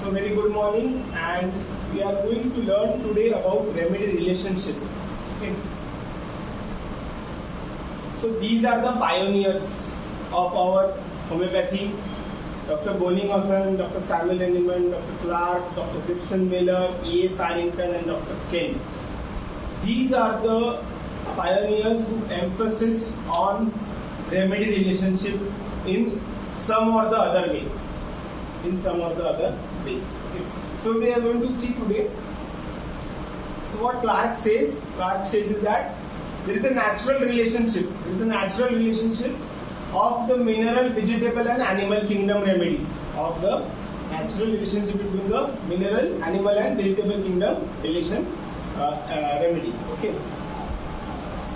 So very good morning, and we are going to learn today about remedy relationship. Okay. So these are the pioneers of our homeopathy: Dr. Bonington, Dr. Samuel Hahnemann, Dr. Clark, Dr. Gibson Miller, E. A. Farrington, and Dr. Kent. These are the pioneers who emphasized on remedy relationship in some or the other way. Okay. So we are going to see today. So what Clark says is that there is a natural relationship. Of the mineral, vegetable, and animal kingdom remedies. Of the natural relationship between the mineral, animal, and vegetable kingdom remedies. Okay.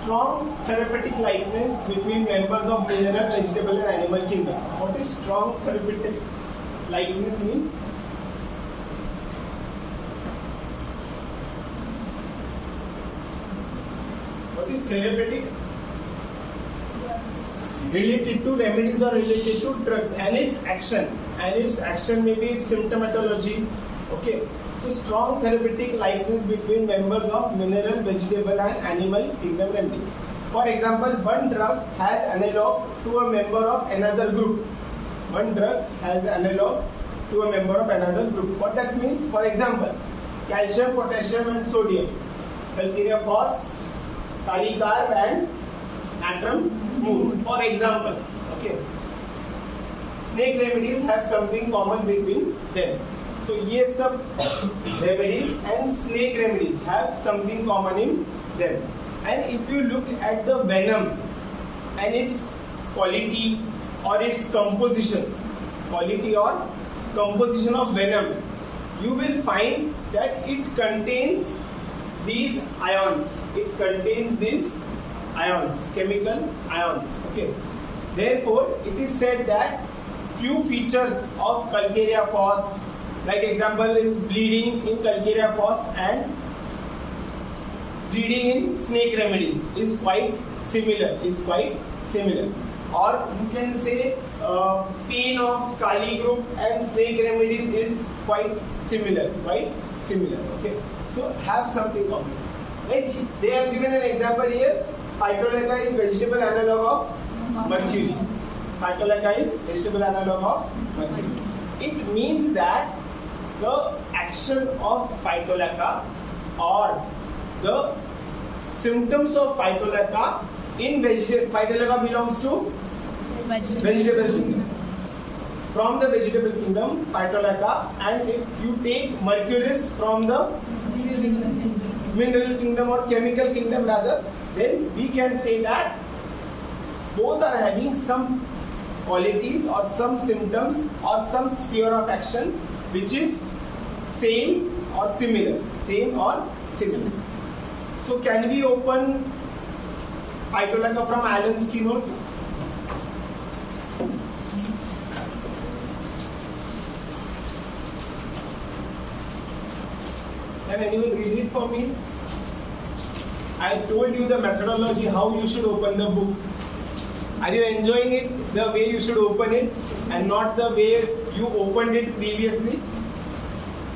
Strong therapeutic likeness between members of mineral, vegetable, and animal kingdom. What is strong therapeutic likeness means? What is therapeutic? Related to remedies or related to drugs and its action. Maybe its symptomatology. Okay. So strong therapeutic likeness between members of mineral, vegetable, and animal kingdom remedies. For example, one drug has analog to a member of another group. What that means? For example, calcium, potassium, and sodium, calcareous phos, kali carb, and natrum mur. For example, okay. Snake remedies have something common between them. So ये सब remedies and snake remedies have something common in them. And if you look at the venom and its quality or its composition of venom, you will find that it contains these ions. Chemical ions. Okay. Therefore, it is said that few features of calcareous phos, like example is bleeding in calcareous phos and bleeding in snake remedies is quite similar. Or you can say pain of kali group and snake remedies is quite similar. Okay. So have something common. Like they have given an example here. Phytolacca is vegetable analog of mercury. It means that the action of phytolacca or the symptoms of phytolacca in phytolacca belongs to vegetable kingdom. From the vegetable kingdom, phytolacca, and if you take mercurus from the mineral kingdom or chemical kingdom rather, then we can say that both are having some qualities or some symptoms or some sphere of action which is same or similar. So can we open phytolacca from Allen's keynote? Can anyone read it for me? I told you the methodology how you should open the book. Are you enjoying it the way you should open it and not the way you opened it previously?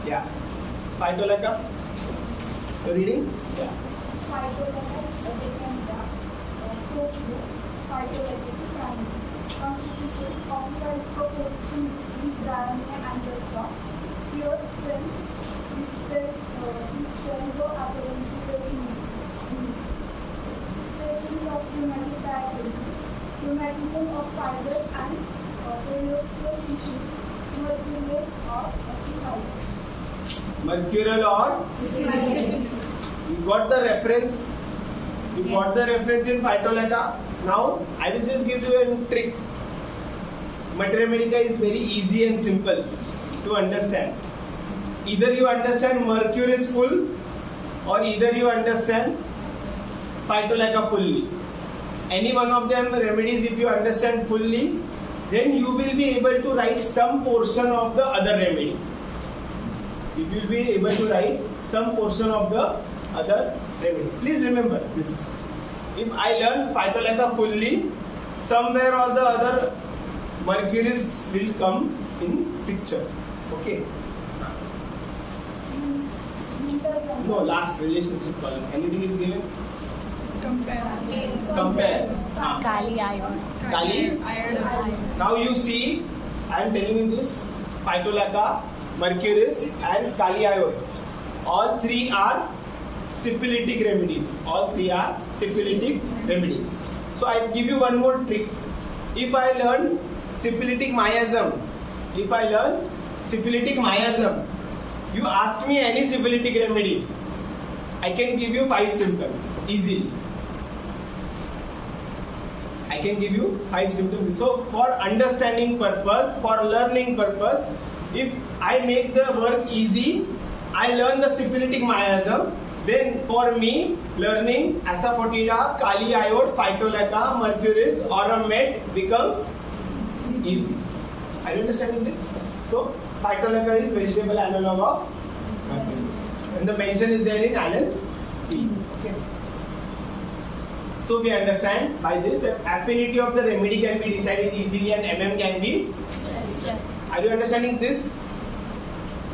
Yeah. Phytolacca. You're reading? Yeah. Phytolacca is a different drug. Phytolacca is a primary. Constitution occupies a position between primary and antistop. Pure strength is strength or apparently very unique. Patients of rheumatic diabetes, rheumatism of fibers and periosteal tissue, mercurial or acid. You got the reference. In phytolacca. Now I will just give you a trick. Materia medica is very easy and simple to understand. Either you understand mercurus full or either you understand phytolacca fully. Any one of them remedies if you understand fully, then you will be able to write some portion of the other remedy. You will be able to write some portion of the other remedy. Please remember this. If I learn phytolacca fully, somewhere or the other mercurus will come in picture. Okay. No, last relationship column. Anything is given? Compare. Kali iron. Kali. Now you see, I am telling you this: Phytolacca, Mercurus, and Kali iron. All three are syphilitic remedies. All three are syphilitic remedies. So I give you one more trick. If I learn syphilitic miasm, you ask me any syphilitic remedy, I can give you 5 symptoms easily. I can give you 5 symptoms. So for understanding purpose, for learning purpose, if I make the work easy, I learn the syphilitic miasm. Then for me, learning Asafoetida, Kali iode, Phytolacca, Mercurus, Aurum Med becomes easy. Are you understanding this? So Phytolacca is vegetable analog of Mercurus, and the mention is there in Allen's tea. Okay. So we understand by this that affinity of the remedy can be decided easily and MM can be. Are you understanding this?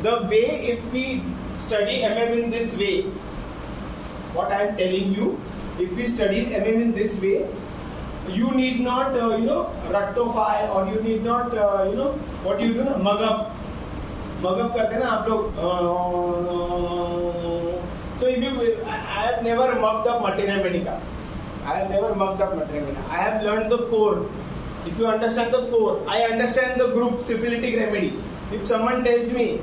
The way, if we study MM in this way, what I am telling you, if we study MM in this way, you need not rectify, or you need not what you do na, mug up करते हैं ना आप लोग. So if you, I have never mugged up Materia Medica. I have learned the core. If you understand the core, I understand the group syphilitic remedies. If someone tells me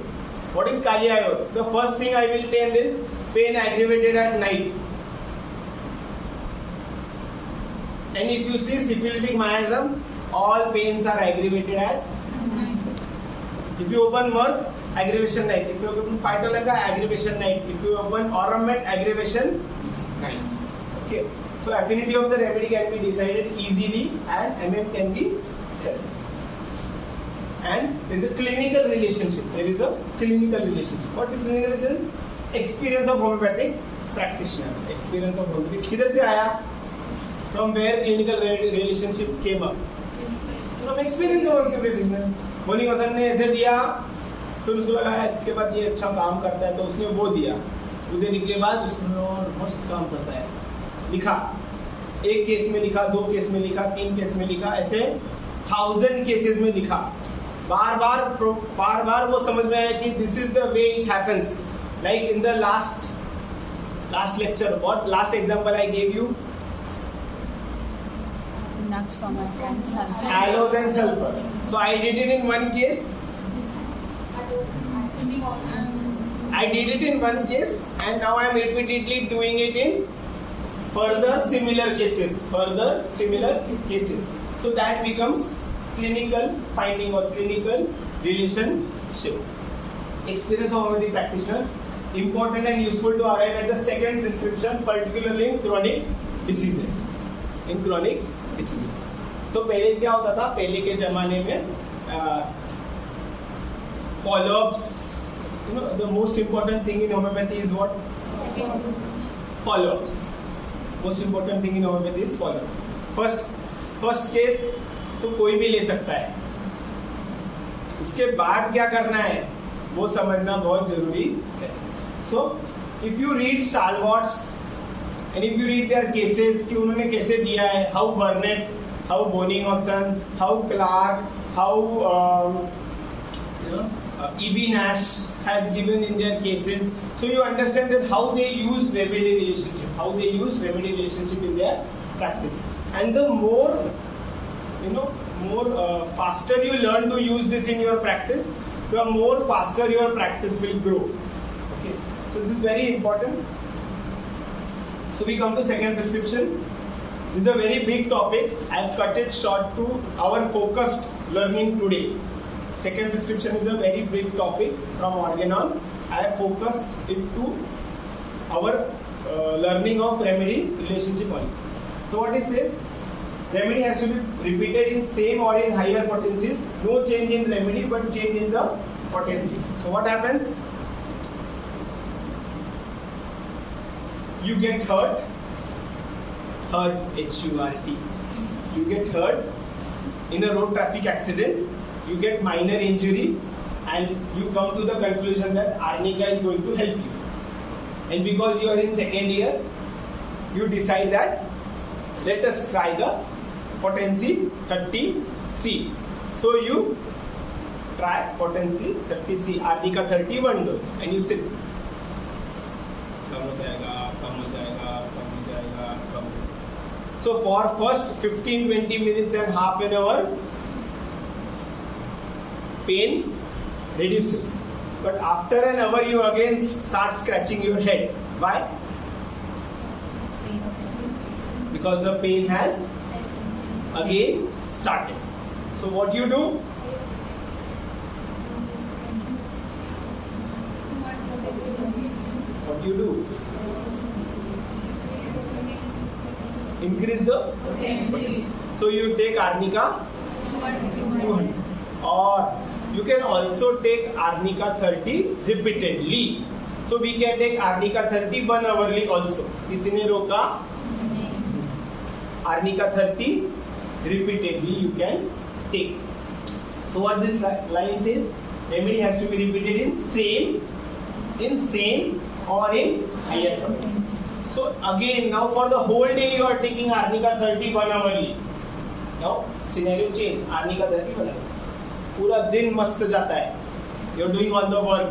what is Kali iode, the first thing I will tell is pain aggravated at night. And if you see syphilitic miasm, all pains are aggravated at night. If you open Merc, aggravation night. If you open Phytolacca, aggravation night. If you open Aurum Med, aggravation night. Okay. So affinity of the remedy can be decided easily and MM can be studied. And there is a clinical relationship. What is clinical relationship? Experience of homeopathic practitioners. Experience of homeopathic. किधर से आया? From where clinical relationship came up? From experience of homeopathic practitioners. Moni Hasan ने ऐसे दिया, फिर उसको लगा यार इसके बाद ये अच्छा काम करता है, तो उसने वो दिया. वो देने के बाद उसने और मस्त काम करता है. लिखा, एक केस में लिखा, 2 केस में लिखा, 3 केस में लिखा, ऐसे 1000 केसेस में लिखा. बार बार वो समझ में आया कि this is the way it happens. Like in the last lecture, what last example I gave you? Naxomas and sulfur. Aloes and sulfur. So I did it in one case. And now I am repeatedly doing it in further similar cases. So that becomes clinical finding or clinical relationship. Experience of homeopathic practitioners, important and useful to arrive at the second prescription, particularly in chronic diseases. So पहले क्या होता था? पहले के जमाने में follow-ups. The most important thing in homeopathy is what? Follow-ups. Most important thing in homeopathy is follow-up. First case तो कोई भी ले सकता है. उसके बाद क्या करना है वो समझना बहुत जरूरी है. So if you read stalwarts and if you read their cases कि उन्होंने कैसे दिया है, how Burnett, how Bonington, how Clark, how E.B. Nash has given in their cases, so you understand that how they used remedy relationship in their practice. And the more faster you learn to use this in your practice, the more faster your practice will grow. Okay, so this is very important. So we come to second prescription. This is a very big topic. I have cut it short to our focused learning today. Second prescription is a very big topic from Organon. I have focused it to our learning of remedy relationship only. So what it says, remedy has to be repeated in same or in higher potencies. No change in remedy but change in the potencies. So what happens? You get hurt, H-U-R-T. You get hurt in a road traffic accident. You get minor injury and you come to the conclusion that Arnika is going to help you. And because you are in second year, you decide that let us try the potency 30C. So you try potency 30C, Arnika 31 dose, and you sit. कम हो जाएगा, कम हो जाएगा, कम हो जाएगा, कम. So for first 15-20 minutes and half an hour, pain reduces. But after an hour, you again start scratching your head. Why? Because the pain has again started. So what you do? What you do? Increase the potency. So you take Arnika 200, or you can also take Arnika 30 repeatedly. So we can take Arnika 30 1 hourly also. किसी ने रोका? Arnika 30 repeatedly you can take. So what this line says, remedy has to be repeated in same or in higher potency. So again, now for the whole day you are taking Arnika 30 1 hourly. Now scenario change, Arnika 30 1 hourly. पूरा दिन मस्त जाता है, you are doing all the work,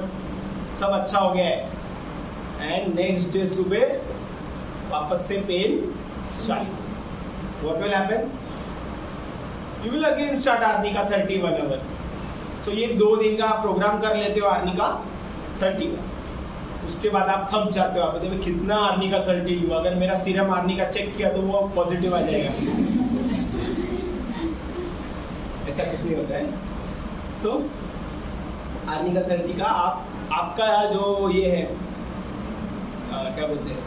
सब अच्छा हो गया है, एंड नेक्स्ट डे सुबह वापस से पेन चालू. What will happen? You will again start arnica 30 1 hour. So ये 2 दिन का आप प्रोग्राम कर लेते हो आर्निका 30 का. उसके बाद आप थक जाते हो, आप बोलते हो कितना आर्निका 30 लूं, अगर मेरा सीरम आर्निका चेक किया तो वो पॉजिटिव आ जाएगा. ऐसा कुछ नहीं होता है. सो आर्निका 30 का आपका जो ये है क्या बोलते हैं,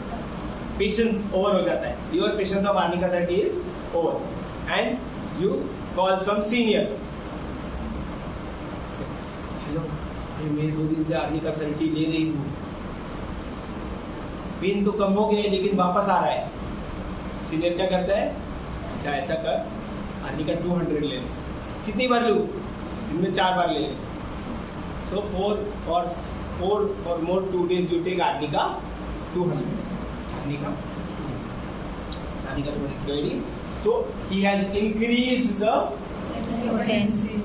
पेशेंस ओवर हो जाता है. Your patience of arnica 30 is over, and you call some senior. Hello, मैं 2 दिन से आर्निका 30 ले रही हूँ, पेन तो कम हो गया लेकिन वापस आ रहा है. सीनियर क्या करता है, अच्छा ऐसा कर, आर्निका 200 ले ले. कितनी बार लूँ? दिन में 4 बार ले ले. सो for more 2 days you take Arnika 200. Arnika 200. So he has increased the Potency.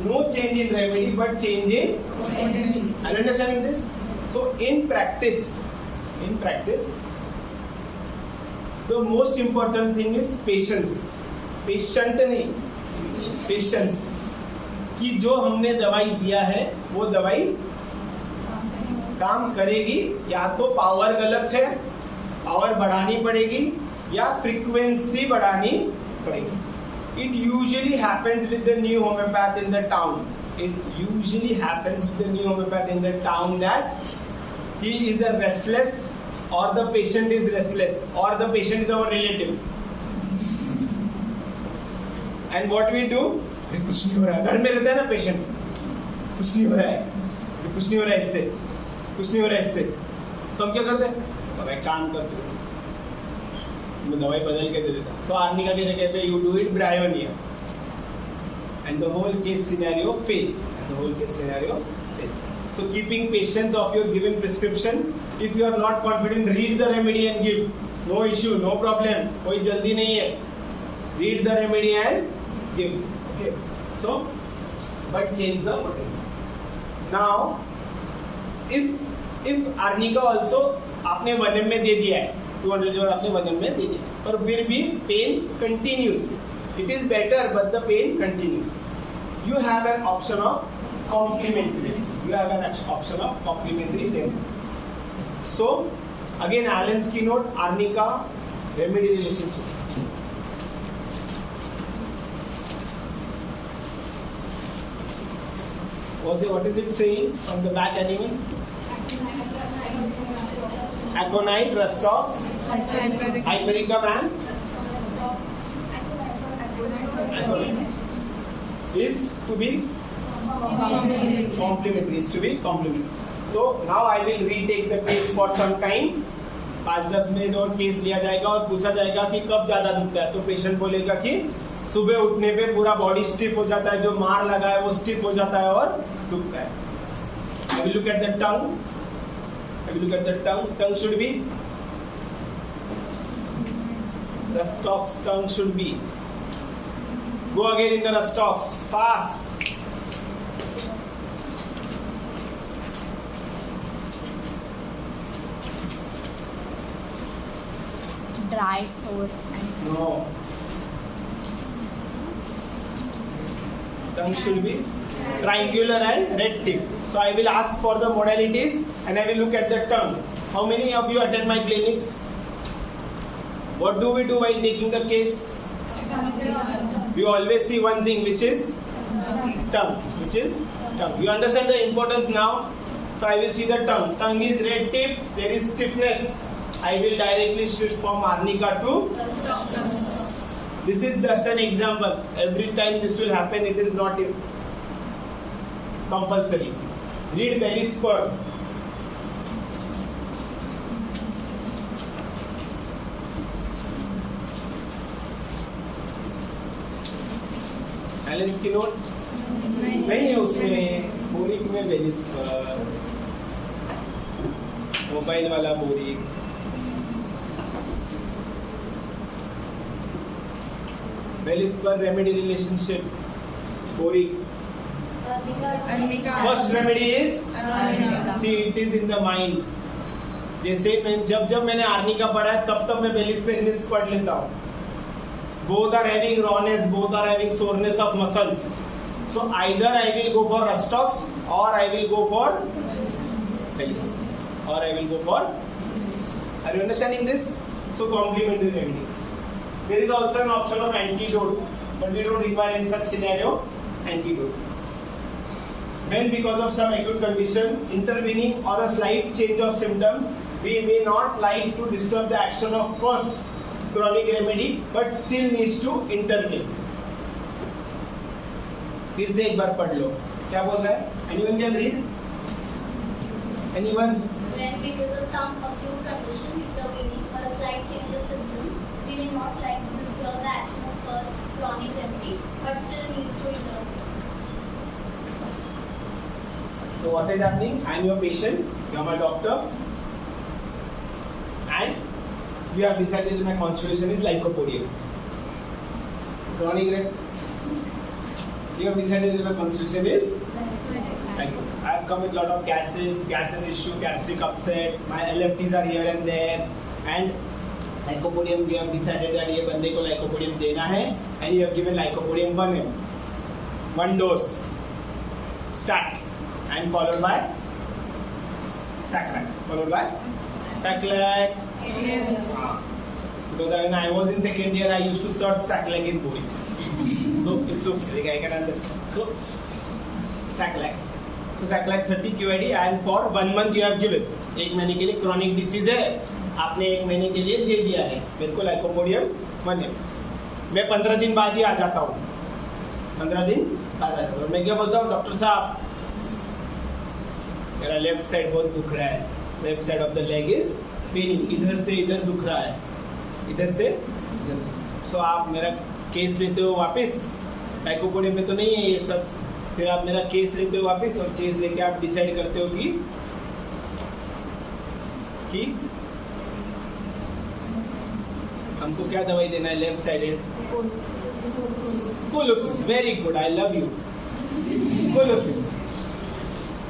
no change in remedy but change in potency. Are you understanding this? So in practice, the most important thing is patience. Patient नहीं, patience. कि जो हमने दवाई दिया है वो दवाई काम करेगी, या तो पावर गलत है, पावर बढ़ानी पड़ेगी या फ्रीक्वेंसी बढ़ानी पड़ेगी. It usually happens with the new homeopath in the town. It usually happens with the new homeopath in the town that he is a restless, or the patient is restless, or the patient is our relative. And what we do? कुछ नहीं हो रहा है. घर में रहता है ना पेशेंट, कुछ नहीं हो रहा है, कुछ नहीं हो रहा है इससे, कुछ नहीं हो रहा है इससे. तो हम क्या करते हैं, अब एक काम करते हैं, मैं दवाई बदल के दे देता. सो आर्निका की जगह पे you do it bryonia, and the whole case scenario fails. So keeping patience of your given prescription. If you are not confident, read the remedy and give. No issue, no problem. कोई जल्दी नहीं है. Read the remedy and give. Okay. So, but change the potency. Now, if Arnika also आपने 1 में दे दिया है, 200 जो आपने 1 में दे दिया, पर फिर भी pain continues. It is better, but the pain continues. You have an option of complementary. So, again, Allen's keynote, Arnika remedy relationship. What is it saying from the back animal? Aconite, Rustox, Hypericum and Aconite is to be complementary. So now I will retake the case for some time. 5-10 minute और case लिया जाएगा और पूछा जाएगा कि कब ज्यादा दुखता है, तो पेशेंट बोलेगा कि सुबह उठने पे पूरा बॉडी स्टिफ हो जाता है, जो मार लगा है वो स्टिफ हो जाता है और दुखता है. I will look at the tongue. I will look at the tongue. Tongue should be. The stocks tongue should be. Go again in the stocks fast. Dry, sore, and No. Tongue should be triangular and red tip. So I will ask for the modalities and I will look at the tongue. How many of you attend my clinics? What do we do while taking the case? We always see one thing, which is tongue. Which is tongue. You understand the importance now? So I will see the tongue. Tongue is red tip. There is stiffness. I will directly shift from arnica to. This is just an example. Every time this will happen, it is not compulsory. Read belly spur. Balance की note नहीं है उसमें. Boericke में belly spur, mobile वाला Boericke. Belly spur remedy relationship. Boericke first remedy is see it is in the mind. जैसे जब मैंने arnica पढ़ा है तब मैं बेली स्पेनिस पढ़ लेता हूँ. Both are having rawness, both are having soreness of muscles. So either I will go for Rustox or I will go for Bellis, or I will go for. Are you understanding this? So complementary remedy. There is also an option of antidote, but we don't require in such scenario antidote. When because of some acute condition, intervening or a slight change of symptoms, we may not like to disturb the action of first chronic remedy, but still needs to intervene. फिर से एक बार पढ़ लो. क्या बोल रहा है? Anyone can read? Anyone? When because of some acute condition intervening or a slight change of symptoms, we may not like to disturb the action of first chronic remedy, but still needs to intervene. So what is happening? I am your patient. You are my doctor, and you have decided that my constitution is lycopodium. Chronic you have decided that my constitution is lycopodium. I have come with lot of gases issue, gastric upset, my LFTs are here and there, and lycopodium you have decided that ये बंदे को lycopodium देना है, and you have given lycopodium 1 dose start and followed by Saclac. Because when I was in second year, I used to search Saclac in Puri. So it's okay, I can understand. So Saclac. So Saclac 30 QID and for 1 month you have given. 1 महीने के लिए chronic disease है, आपने 1 महीने के लिए दे दिया है मेरे को lycopodium 1 ml. मैं 15 दिन बाद ही आ जाता हूँ. 15 दिन बाद आ जाता हूँ. मैं क्या बोलता हूँ, डॉक्टर साहब मेरा लेफ्ट साइड बहुत दुख रहा है. Left side of the leg is Penning. इधर से इधर दुख रहा है, इधर से इधर. सो आप मेरा केस लेते हो वापस. लाइकोपोडियम में तो नहीं है ये सब. फिर आप मेरा केस लेते हो वापस और केस लेके आप डिसाइड करते हो कि हमको क्या दवाई देना है. Left sided कोलोसिन. Very good, I love you. कोलोसिन.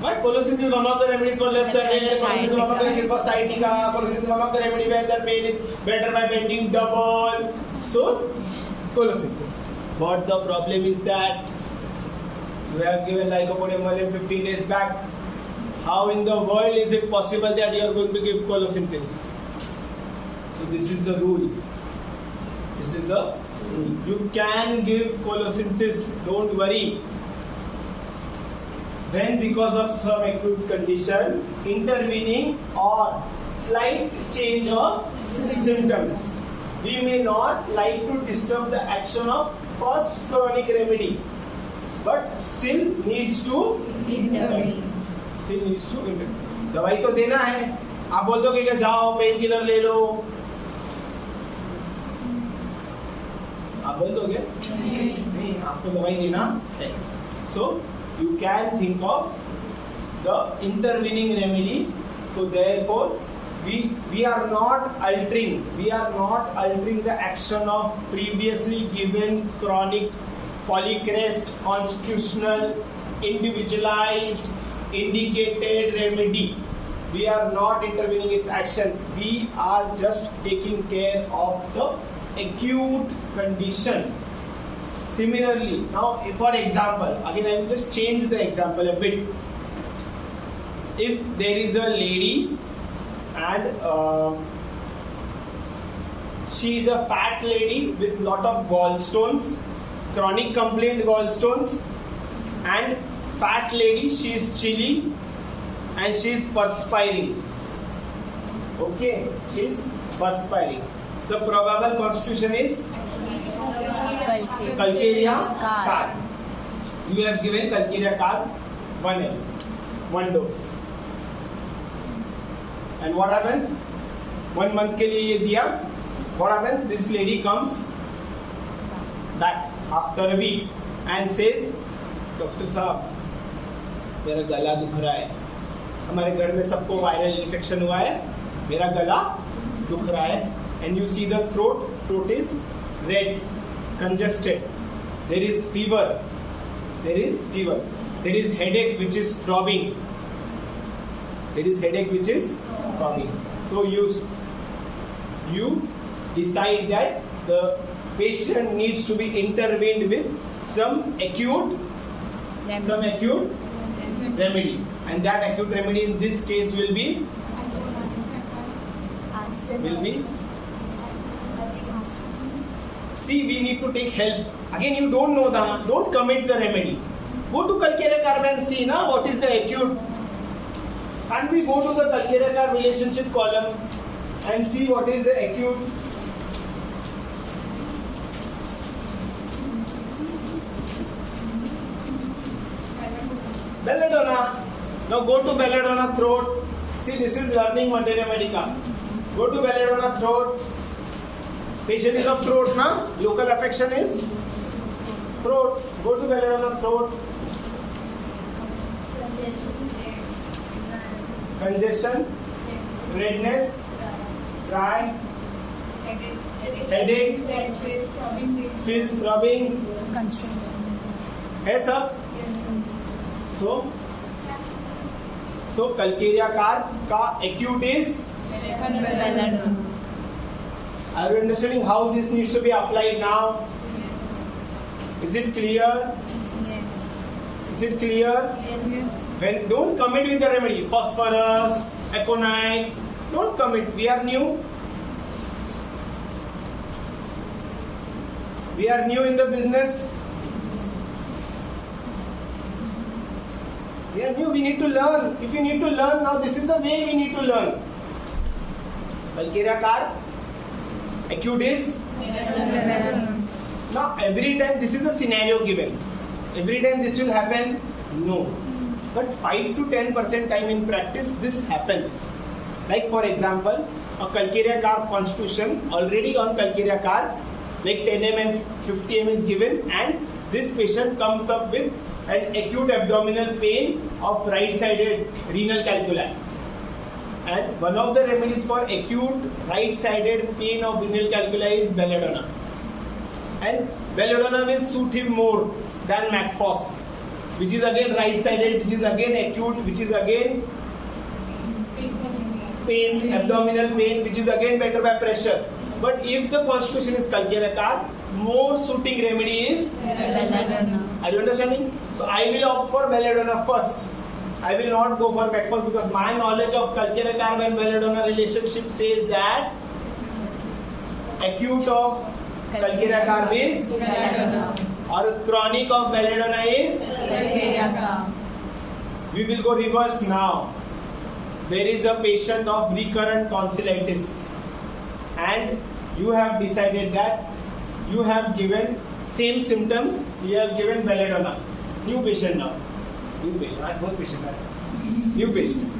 Why? Colocin is one of the remedies for left-sided. Colocin is one of the remedies for sciatica. Colocin is one of the remedies where the pain is better by bending double. So, colocin. But the problem is that you have given lycopodium 15 days back. How in the world is it possible that you are going to give colosynthesis? So this is the rule. This is the rule. You can give colosynthesis. Don't worry. When because of some acute condition, intervening or slight change of symptoms, we may not like to disturb the action of first chronic remedy, but still needs to intervene. Still needs to intervene. दवाई तो देना है. आप बोल दोगे कि जाओ pain killer ले लो. आप बोल दोगे आपको दवाई देना है. So you can think of the intervening remedy. So therefore we are not altering the action of previously given chronic polycrest constitutional individualized indicated remedy. We are not intervening its action. We are just taking care of the acute condition. Similarly, now for example, again I will just change the example a bit. If there is a lady and she is a fat lady with lot of gallstones, chronic complaint gallstones, and fat lady, she is chilly and she is perspiring. Okay, she is perspiring. The probable constitution is Calcarea car. You have given Calcarea car 1 1 dose. And what happens? 1 month के लिए ये दिया. What happens? This lady comes back after a week and says, doctor साहब मेरा गला दुख रहा है. हमारे घर में सबको वायरल इन्फेक्शन हुआ है. मेरा गला दुख रहा है. And you see the throat is red, congested. There is fever. There is headache which is throbbing. So you decide that the patient needs to be intervened with some acute remedy, and that acute remedy in this case will be see, we need to take help. Again, you don't know that, don't commit the remedy. Go to Calcarea car and see now what is the acute. And we go to the Calcarea car relationship column and see what is the acute. Belladonna. Now go to Belladonna throat. See, this is learning materia medica. Go to Belladonna throat. Patient is of throat, na? Local affection is throat. Go to Belladonna throat. Congestion, redness, dry, headache, feels throbbing. है सब? So Calcarea car का acute is Belladonna. Are you understanding how this needs to be applied now? Is it clear? Yes. Is it clear? Yes. When don't commit with the remedy, phosphorus, aconite, don't commit. We are new. We are new in the business. We are new. We need to learn. If you need to learn now, this is the way we need to learn. Calcarea car. Acute is now every time this is a scenario given. Every time this will happen? No. But 5 to 10% time in practice this happens. Like for example, a Calcarea car constitution already on Calcarea car, like 10 m and 50 m is given, and this patient comes up with an acute abdominal pain of right-sided renal calculi. And one of the remedies for acute right-sided pain of renal calculi is Belladonna. And Belladonna will suit him more than Macphos, which is again right-sided, which is again acute, which is again pain, abdominal pain, which is again better by pressure. But if the constitution is Calcarea car, more suiting remedy is Belladonna. Are you understanding? So I will opt for Belladonna first. I will not go for Macphos because my knowledge of Calcarea car and Belladonna relationship says that acute of Calcarea car is Belladonna. or chronic of Belladonna is. Calcarea car. We will go reverse now. There is a patient of recurrent tonsillitis and you have decided that you have given same symptoms, you have given Belladonna. New patient now. New patient. New patient.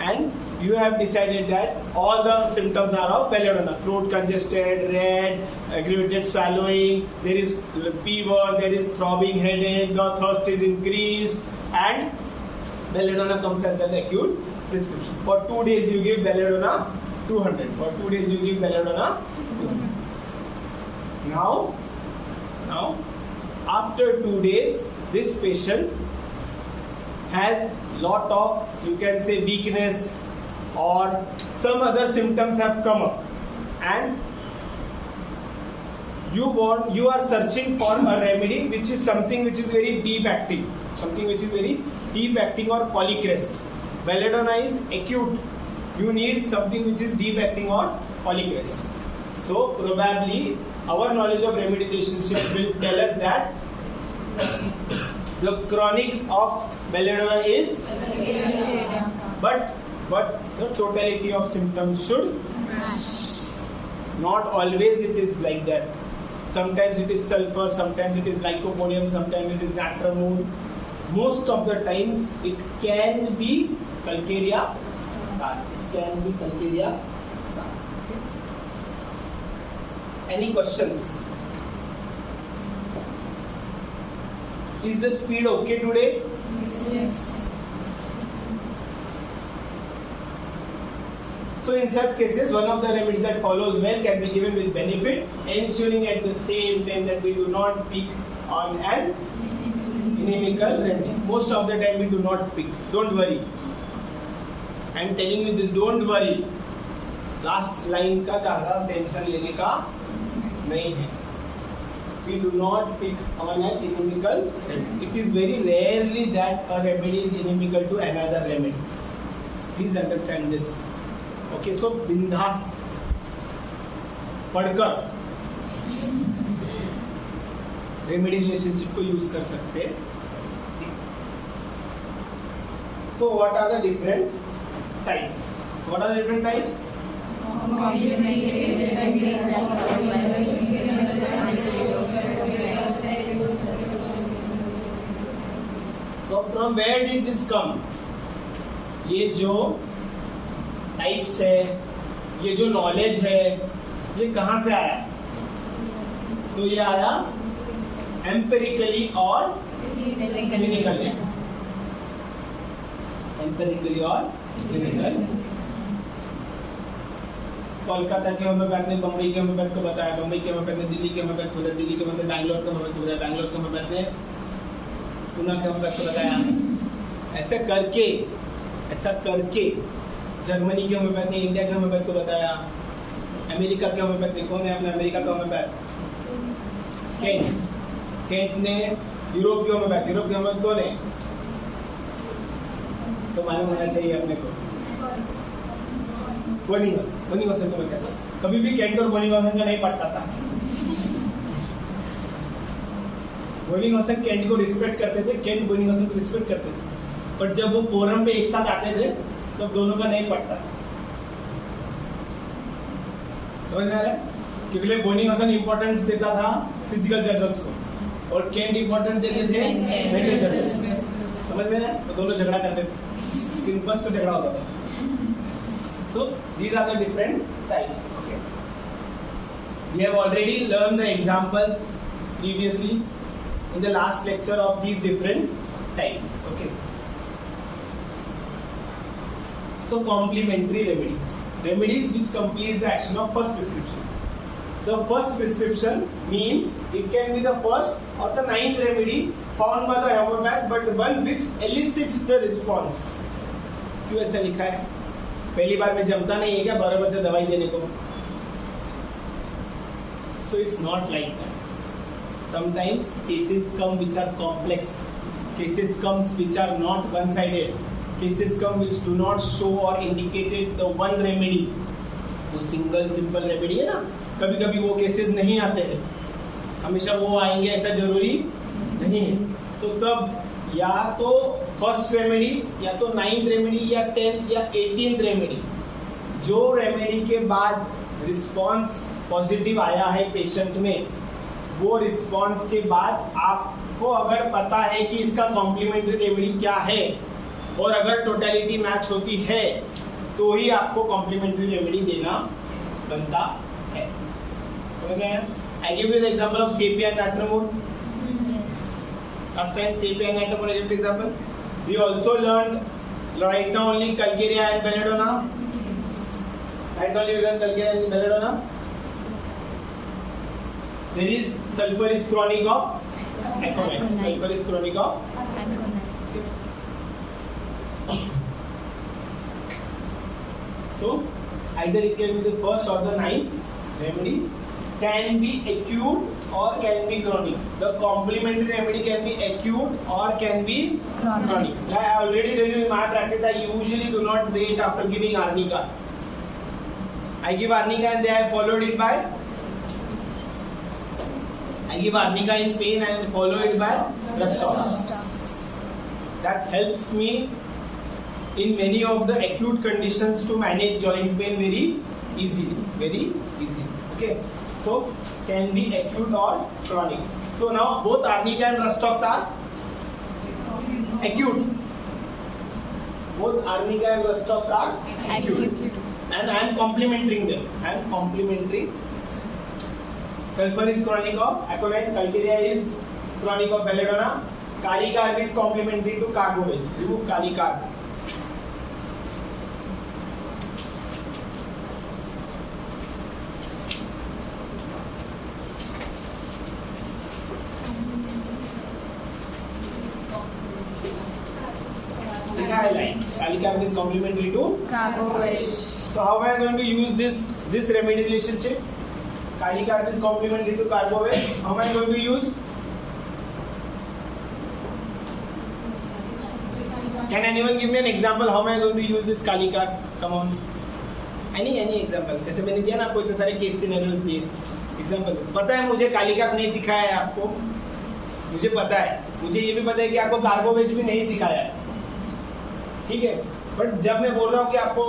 and you have decided that all the symptoms are of belladonna: throat congested, red, aggravated swallowing, there is fever, there is throbbing headache, the thirst is increased, and belladonna comes as an acute prescription. For 2 days you give belladonna 200. For 2 days you give belladonna 200. Now after 2 days this patient has lot of, you can say, weakness or some other symptoms have come up, and you are searching for a remedy which is something which is very deep acting, or polycrest. Belladonna is acute, you need something which is deep acting or polycrest. So probably our knowledge of remedy relationship will tell us that the chronic of belladonna is, but the totality of symptoms should not always it is like that. Sometimes it is sulfur, sometimes it is lycopodium, sometimes it is natramine. Most of the times it can be calcarea. Any questions? Is the speed okay today? Yes. So in such cases, one of the remedies that follows well can be given with benefit, ensuring at the same time that we do not pick on an inimical remedy. Most of the time we do not pick. Don't worry. I am telling you this, don't worry. Last line का ज़्यादा tension लेने का नहीं है. We do not pick on an inimical remedy. It is very rarely that a remedy is inimical to another remedy. Please understand this. Okay, so बिंदास पढ़कर remedy relationship को use कर सकते हैं. So what are the different types? So from where did this come? ये जो types है, ये जो नॉलेज है, ये कहाँ से आया? तो ये आया एम्पेरिकली और क्लिनिकली. कोलकाता के होम्योपैथ ने बम्बई के होम्योपैथ को बताया, बम्बई के होम्योपैथ ने दिल्ली के होम्योपैथ को बताया, दिल्ली के होम्योपैथ ने बैंगलोर के होम्योपैथ को बताया, बैंगलोर के होम्योपैथ ने पुणे के होम्योपैथ को बताया. ऐसा करके जर्मनी के होम्योपैथ ने इंडिया के होम्योपैथ को बताया, अमेरिका के होम्योपैथ ने, कौन है अपने अमेरिका का होम्योपैथ? केंट ने यूरोप के होम्योपैथ कौन है? सब मालूम होना चाहिए अपने को. बोनिंगसन को मैं कैसा कभी भी केंट और बोनिंगसन का नहीं पढ़ता था. बोनिंगसन केंट को रिस्पेक्ट करते थे, केंट बोनिंगसन को रिस्पेक्ट करते थे, पर जब वो फोरम पे एक साथ आते थे तब दोनों का नहीं पड़ता. समझ में आ रहा है? क्योंकि बोनिंगसन इंपॉर्टेंस देता था फिजिकल जर्नल्स को और केंट इंपॉर्टेंस देते थे मेंटल जर्नल्स. समझ में आया? तो दोनों झगड़ा करते थे, लेकिन बस तो झगड़ा होता था. So these are the different types. Okay. We have already learned the examples previously in the last lecture of these different types. Okay. So complementary remedies which completes the action of first prescription. The first prescription means it can be the first or the ninth remedy found by the homeopath, but the one which elicits the response. क्यों ऐसा लिखा है? पहली बार में जमता नहीं है क्या बराबर से दवाई देने को? So it's not like that. Sometimes cases come which are complex. Cases comes which are not one-sided. Cases come which do not show or indicated the one remedy. वो सिंगल सिंपल रेमेडी है ना, कभी कभी वो cases नहीं आते हैं, हमेशा वो आएंगे ऐसा जरूरी नहीं है. तो तब या तो फर्स्ट रेमेडी या तो 9th रेमेडी या 10th या 18th रेमेडी, जो रेमेडी के बाद रिस्पॉन्स पॉजिटिव आया है पेशेंट में, वो रिस्पॉन्स के बाद आपको अगर पता है कि इसका कॉम्प्लीमेंट्री रेमेडी क्या है, और अगर टोटलिटी मैच होती है तो ही आपको कॉम्प्लीमेंट्री रेमेडी देना बनता है. समझ गए? I give you the example of sepia and natrum mur. Last time sepia and natromone I gave the example. We also learned right now only calcarea and belladonna. Right now only we learned calcarea and belladonna. There is sulfur is chronic of aconite. Sulfur is chronic of. So either it can be the first or the ninth remedy. Can be acute or can be chronic. The complementary remedy can be acute or can be chronic. Like I already told you in my practice, I usually do not wait after giving arnica. I give arnica and then I followed it by. I give arnica in pain and follow it by Rustoppa. That helps me in many of the acute conditions to manage joint pain very easily. Very easy. Okay. So can be acute or chronic. So now both arnica and Rustox are acute. Both arnica and Rustox are acute. And I am complementing them. I am complementing. Sulfur is chronic of aconite. Calcarea is chronic of belladonna. Kali carb is complementary to carbovage. Remove kali carb. Kali carb is complementary to Carbovage. So how am I going to use this remedy relationship? Kali carb is complementary to carbovage. How am I going to use? Can anyone give me an example? How am I going to use this Kali carb? Come on. Any example? जैसे मैंने दिया ना आपको इतने सारे case scenarios दिए. Example पता है मुझे काली कार्ब नहीं सिखाया है आपको. मुझे पता है. मुझे ये भी पता है कि आपको कार्बोवेज भी नहीं सिखाया है. ठीक है. बट जब मैं बोल रहा हूँ कि आपको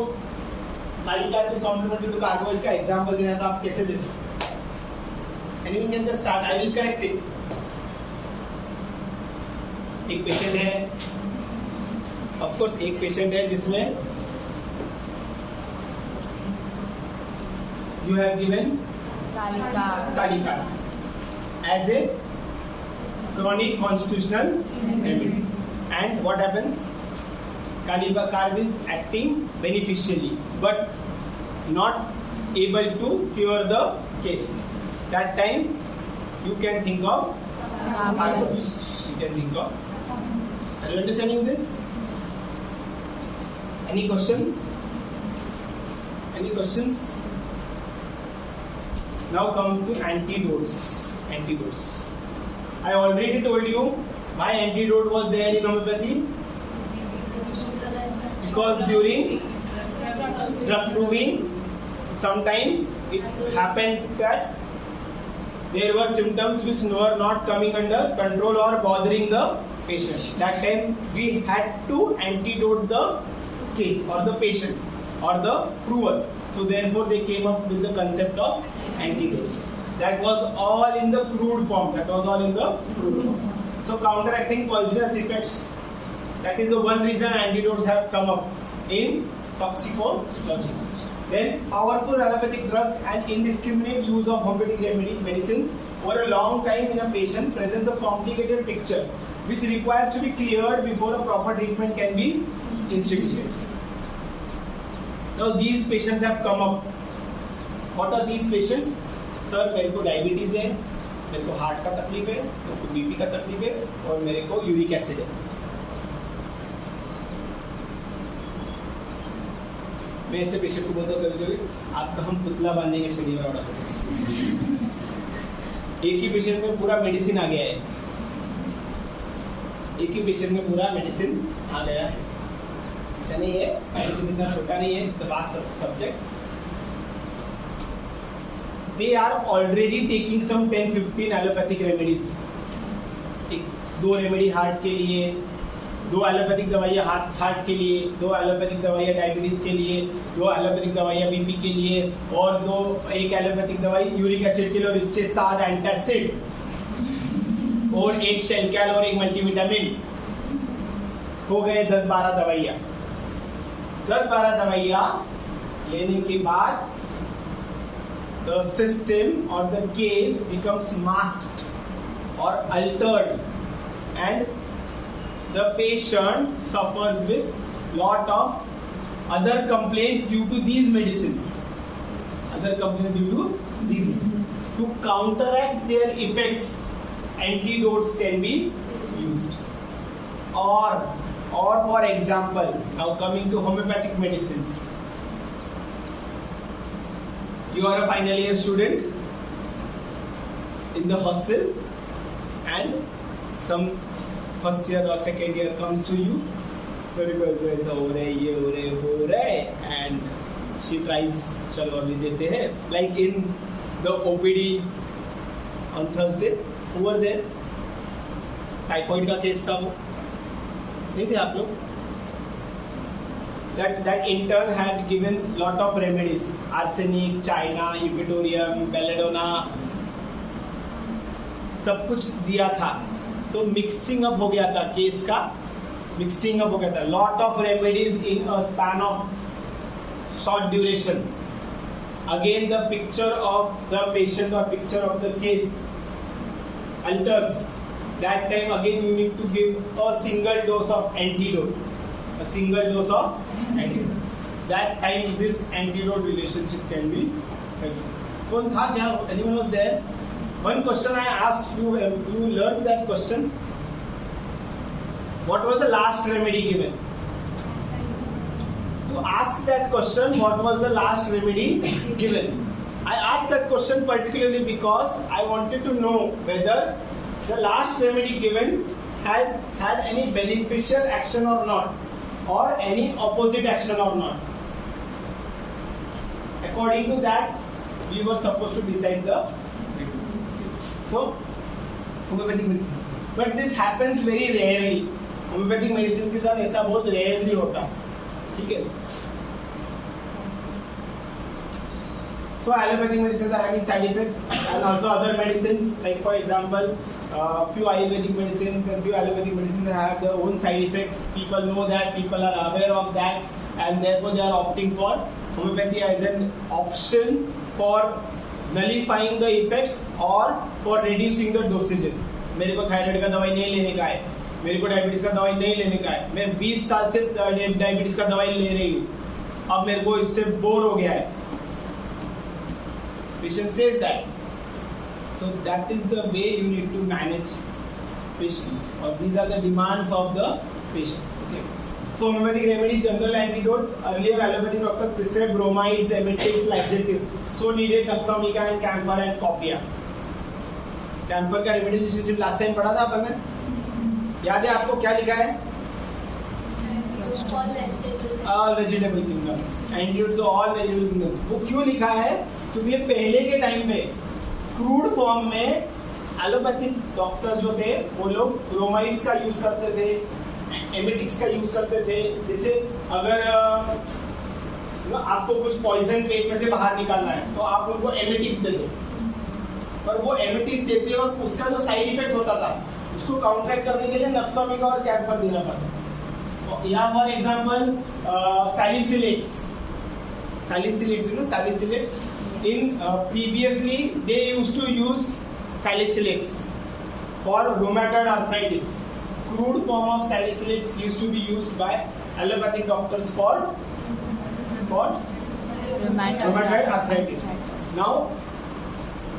kali carb is complementary to carbo veg का एग्जाम्पल देना तो आप कैसे दे सकते? Anyone can just start. I will correct it. एक पेशेंट है. ऑफ कोर्स एक पेशेंट है जिसमें you have given Kali carb as a chronic constitutional remedy. And what happens? Kali carb is acting beneficially but not able to cure the case. That time you can think of carbovage. You can think of. Are you understanding this? Any questions? Any questions? Now comes to antidotes. Antidotes. I already told you why antidote was there in homeopathy. Because during drug proving, sometimes it happened that there were symptoms which were not coming under control or bothering the patient. That time we had to antidote the case or the patient or the prover. So therefore they came up with the concept of antidotes. That was all in the crude form. That was all in the crude form. So counteracting poisonous effects. That is the one reason antidotes have come up in toxicology. Then powerful allopathic drugs and indiscriminate use of homeopathic medicines for a long time in a patient presents a complicated picture which requires to be cleared before a proper treatment can be instituted. Now these patients have come up. What are these patients? Sir मेरे को diabetes है, मेरे को heart का तकलीफ है, मेरे को बीपी का तकलीफ है और मेरे को यूरिक एसिड है. मैं ऐसे पेशेंट को बोलता कभी आपका हम पुतला बांधेंगे शरीर वाला. एक ही पेशेंट में पूरा मेडिसिन आ गया है. एक ही पेशेंट में पूरा मेडिसिन आ गया है. ऐसा नहीं है, मेडिसिन इतना छोटा नहीं है. It's a vast subject. They are already taking some 10-15 allopathic remedies. दो रेमेडी हार्ट के लिए, 2 एलोपैथिक दवाइयाँ हार्ट के लिए, 2 एलोपैथिक दवाइयाँ डायबिटीज के लिए, 2 एलोपैथिक दवाइयाँ बीपी के लिए और एक एलोपैथिक दवाई यूरिक एसिड के लिए और इसके साथ एंटासिड और एक शेलकैल और एक मल्टीविटामिन. हो गए 10-12 दवाइयाँ। 10-12 दवाइयाँ लेने के बाद the system or the case becomes masked or altered and the patient suffers with lot of other complaints due to these medicines. Other complaints due to these medicines. To counteract their effects, antidotes can be used. Or for example, now coming to homeopathic medicines. You are a final year student in the hostel and some first year or second year comes to you, मेरे को ऐसा हो रहा है, ये हो रहा है, वो हो रहा है, and she tries, चलो अभी देते हैं, like in the OPD on Thursday, over there, typhoid का केस था वो, नहीं थे आप लोग? That intern had given lot of remedies, arsenic, china, epitorium, belladonna, सब कुछ दिया था, तो मिक्सिंग अप हो गया था केस का, मिक्सिंग अप हो गया था, lot of remedies in a span of short duration. Again the picture of the patient और picture of the case alters. That time again you need to give a single dose of antidote, a single dose of antidote. That time this antidote relationship can be helpful. कौन था क्या? Anyone was there? One question I asked you, you learned that question. What was the last remedy given? You asked that question, what was the last remedy given? I asked that question particularly because I wanted to know whether the last remedy given has had any beneficial action or not, or any opposite action or not. According to that, we were supposed to decide the so homeopathic medicine. But this happens very rarely. Homeopathic medicine के साथ ऐसा बहुत rarely होता है, ठीक है? So allopathic medicines are having side effects, and also other medicines, like for example, few Ayurvedic medicines and few allopathic medicines have their own side effects. People know that, people are aware of that, and therefore they are opting for homeopathy as an option for nullifying the effects or for reducing the dosages. मेरे को thyroid का दवाई नहीं लेने का है, मेरे को डायबिटीज का दवाई नहीं लेने का है, मैं 20 साल से डायबिटीज का दवाई ले रही हूँ, अब मेरे को इससे बोर हो गया है. Patient says that. So that is the way you need to manage patients, or these are the demands of the patient. Okay. So homeopathic remedy, general antidote. Earlier allopathic doctors prescribed bromides, emetics, laxatives. So needed Nafsamica and camphor and coffea. Camphor का remedy relationship last time पढ़ा था अपन ने? याद है आपको क्या लिखा है? All vegetable kingdoms. Antidote to all vegetable kingdoms. वो क्यों लिखा है? क्योंकि पहले के टाइम पे क्रूड फॉर्म में एलोपैथिक डॉक्टर्स जो थे वो लोग ब्रोमाइड्स का यूज करते थे, एमेटिक्स का यूज करते थे. जैसे अगर आपको कुछ पॉइजन पेट में से बाहर निकालना है तो आप उनको एमेटिक्स दे दो, पर वो एमेटिक्स देते वक्त उसका जो साइड इफेक्ट होता था उसको काउंटरैक्ट करने के लिए नक्सोमिका और कैम्फर देना पड़ता. यहाँ for example salicylates. In previously they used to use salicylates for rheumatoid arthritis. Crude form of salicylates used to be used by allopathic doctors for rheumatoid arthritis. Now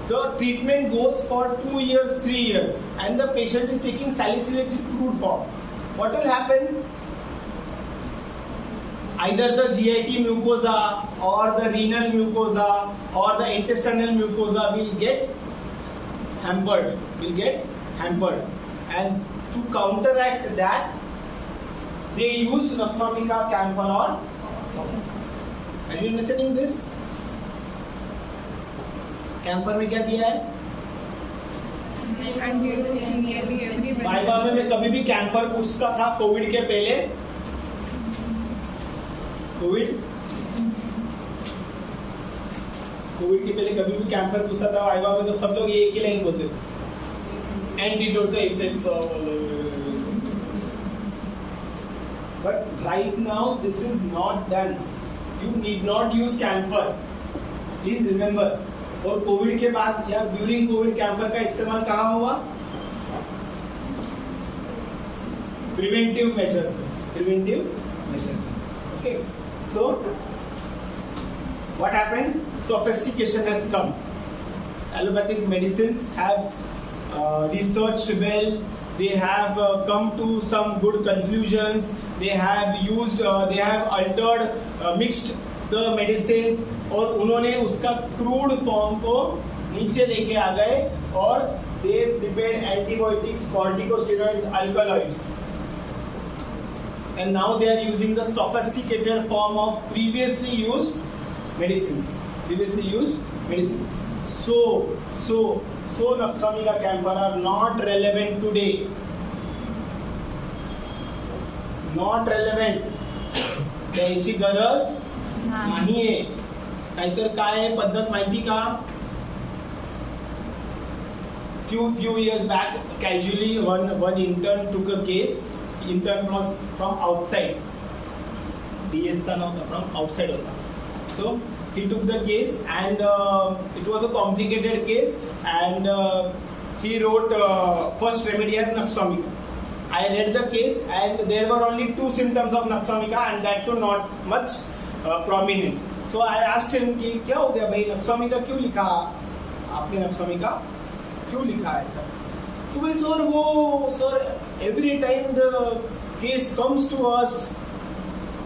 the treatment goes for 2 years, 3 years, and the patient is taking salicylates in crude form. What will happen? Either the GIT mucosa or the renal mucosa or the intestinal mucosa will get hampered, and to counteract that they use Nafsamica, camphor or are you understanding this? Camphor में क्या दिया है? Viva में मैं कभी भी camper पूछता था कोविड के पहले, कोविड के पहले कभी भी कैंपर पूछता था वाइवा में, तो सब लोग एक ही लाइन बोलते थे, एंटीडोट तो effects but right now this is not done. You need not use camphor. Please remember. और कोविड के बाद या ड्यूरिंग कोविड कैंफर का इस्तेमाल कहाँ हुआ? Preventive measures. Okay. So what happened? Sophistication has come. Allopathic medicines have researched well. They have come to some good conclusions. They have used, they have altered, mixed the medicines, और उन्होंने उसका crude form को नीचे लेके आ गए और they prepared antibiotics, corticosteroids, alkaloids, and now they are using the sophisticated form of previously used medicines. So Naxamica camphor are not relevant today. Not relevant. त्याची गरज नाहीये. नाहीतर काय आहे पद्धत माहिती का? Few years back, casually one intern took a case. Intern was from outside. DS son of from outside होता. So he took the case and it was a complicated case and he wrote first remedy as Naxamica. I read the case and there were only 2 symptoms of Naxamica and that too not much prominent. So I asked him कि क्या हो गया भाई, Naxamica क्यों लिखा आपने? Naxamica क्यों लिखा है sir? So we sir, every time the case comes to us,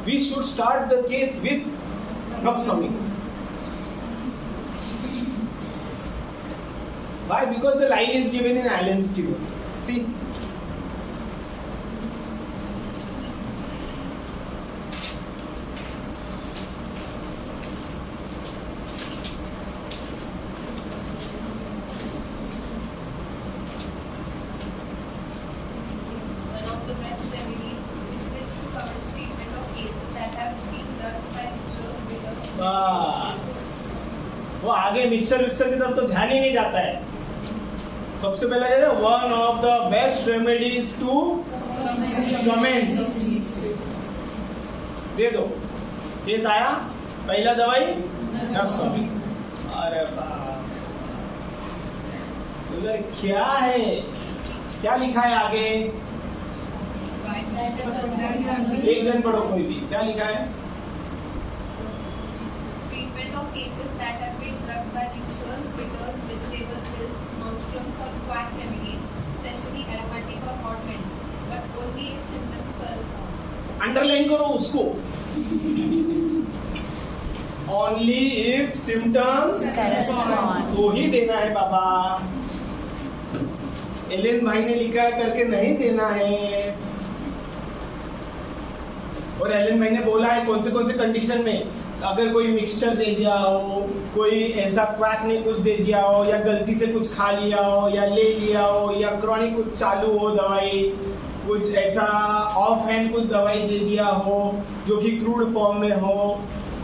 we should start the case with Naxamica. Why? Because the line is given in Allen's cure. See. वो आगे मिक्सचर की तरफ तो ध्यान ही नहीं जाता है. सबसे पहला है one of the best remedies to commence. दे दो. केस आया, पहला दवाई अरे उधर क्या है, क्या लिखा है आगे? एक जन पढ़ो कोई भी. क्या लिखा है? Treatment of cases that have been drugged by tinctures, bitters, vegetable pills, nostrums or quack remedies, especially aromatic or hot medicines, but only if symptoms correspond. Underline करो उसको. Only if symptoms Correspond. तो ही देना है बाबा. Allen भाई ने लिखा है करके नहीं देना है. और एलेन भाई ने बोला है कौन से कंडीशन में. अगर कोई मिक्सचर दे दिया हो, कोई ऐसा क्वैक ने कुछ दे दिया हो, या गलती से कुछ खा लिया हो, या ले लिया हो, या क्रॉनिक कुछ चालू हो दवाई, कुछ ऐसा ऑफ हैंड कुछ दवाई दे दिया हो जो कि क्रूड फॉर्म में हो,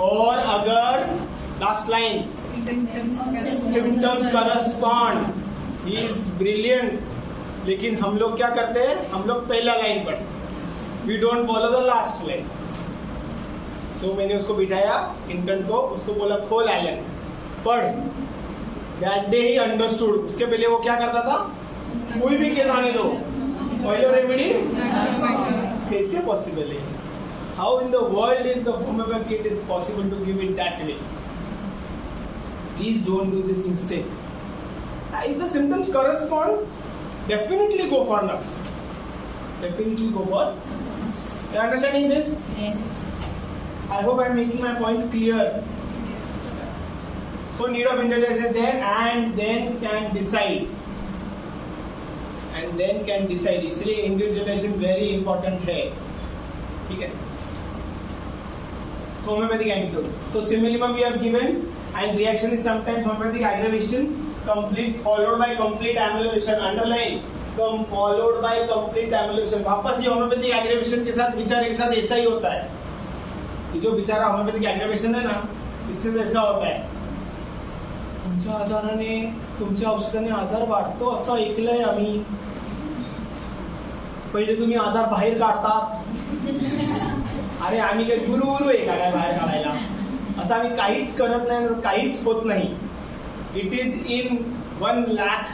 और अगर last line symptoms correspond. He is brilliant. लेकिन हम लोग क्या करते हैं? हम लोग पहला लाइन पढ़ते. We don't follow the last line. So मैंने उसको बिठाया इंटर्न को, उसको बोला खोल एलन, पढ़. That day he understood. उसके पहले वो क्या करता था? कोई भी केस आने दो, पहले रेमेडी. कैसे पॉसिबल है? How in the world is the homeopathy it is possible to give it that way? Please don't do this mistake. If the symptoms correspond, definitely go for Nux. Definitely go for. You understanding this? Yes. I hope I am making my point clear. So need of intelligence is there, and then can decide. इसलिए individualisation very important है. ठीक है. So homeopathic antidote. So similimum we have given, and reaction is sometimes homeopathic aggravation, complete followed by complete amelioration. Underline. Followed by complete amelioration. वापस ये homeopathic aggravation के साथ बेचारे के साथ ऐसा ही होता है. ये जो बेचारा होम्योपैथिक एग्रेवेशन है ना, इसके साथ ऐसा होता है. तुमच्या आजाराने, तुमच्या औषधाने आजार वाढतो असं ऐकलंय आम्ही. पहिले तुम्ही आजार बाहेर काढतात, अरे आम्ही काही गुरु आहे का काय बाहेर काढायला, असं आम्ही काहीच करत नाही, काहीच होत नाही. It is in 1 lakh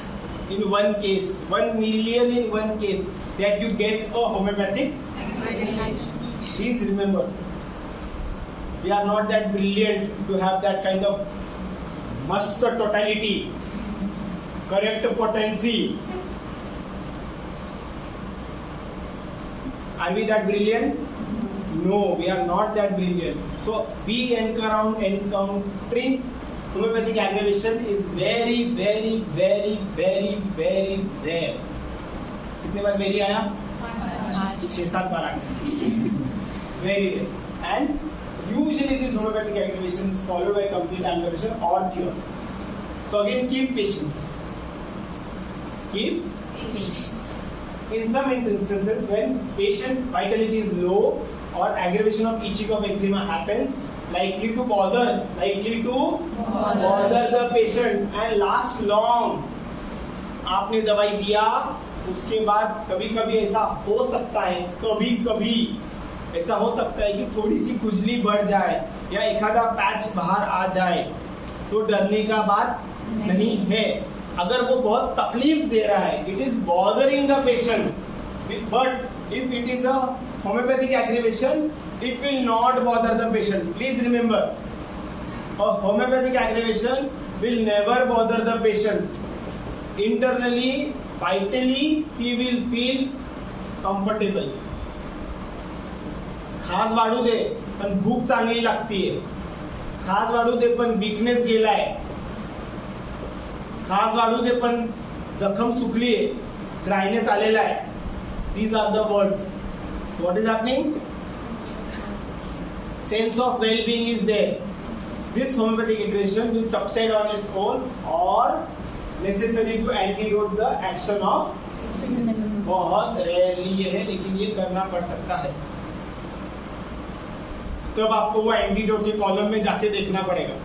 in one case, 1 million in one case that you get a homeopathic. Please remember, we are not that brilliant to have that kind of mast totality, correct potency. Are we that brilliant? No, we are not that brilliant. So we encountering homeopathic aggravation is very very very very very rare. कितने बार very आया? 6-7 बार आया. Very rare. And usually this homeopathic aggravation is followed by complete aggravation or cure. So again, keep patience. In some instances, when patient vitality is low or aggravation of itching of eczema happens, likely to bother the patient and last long. आपने दवाई दिया, उसके बाद कभी कभी ऐसा हो सकता है, कभी ऐसा हो सकता है कि थोड़ी सी खुजली बढ़ जाए या एखादा पैच बाहर आ जाए, तो डरने का बात नहीं है. अगर वो बहुत तकलीफ दे रहा है, it is bothering the patient, but if it is a homeopathic aggravation, it will not bother the patient. Please remember, a homeopathic aggravation will never bother the patient. Internally, vitally, he will feel comfortable. खाज वाढू दे पण भूक चांगली लागतीये, खाज वाढू दे पण weakness गेलाय, खाज वाढू दे पण जखम सुकलीये, ड्रायनेस आलेला आहे. These are the words. So what is happening? Sense of well-being is there. This homeopathic aggravation will subside on its own or necessary to antidote the action of. बहुत रेयरली ये है, लेकिन ये करना पड़ सकता है. तब आपको वो एंटीडोट के कॉलम में जाके देखना पड़ेगा